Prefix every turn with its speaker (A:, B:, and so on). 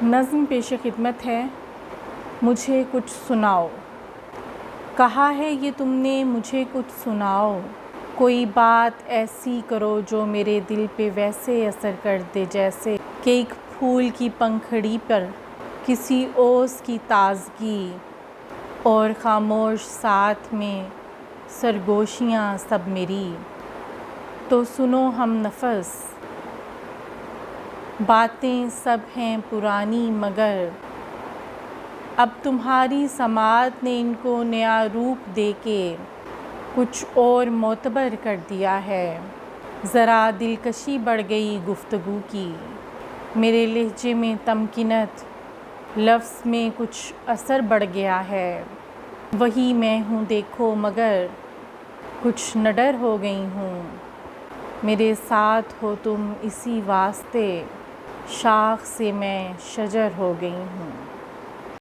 A: نظم پیش خدمت ہے، مجھے کچھ سناؤ۔ کہا ہے یہ تم نے مجھے کچھ سناؤ، کوئی بات ایسی کرو جو میرے دل پہ ویسے اثر کر دے جیسے کہ ایک پھول کی پنکھڑی پر کسی اوس کی تازگی، اور خاموش ساتھ میں سرگوشیاں سب میری۔ تو سنو ہم نفس، باتیں سب ہیں پرانی مگر اب تمہاری سماعت نے ان کو نیا روپ دے کے کچھ اور معتبر کر دیا ہے۔ ذرا دلکشی بڑھ گئی گفتگو کی، میرے لہجے میں تمکنت، لفظ میں کچھ اثر بڑھ گیا ہے۔ وہی میں ہوں دیکھو مگر کچھ نڈر ہو گئی ہوں، میرے ساتھ ہو تم اسی واسطے، شاخ سے میں شجر ہو گئی ہوں۔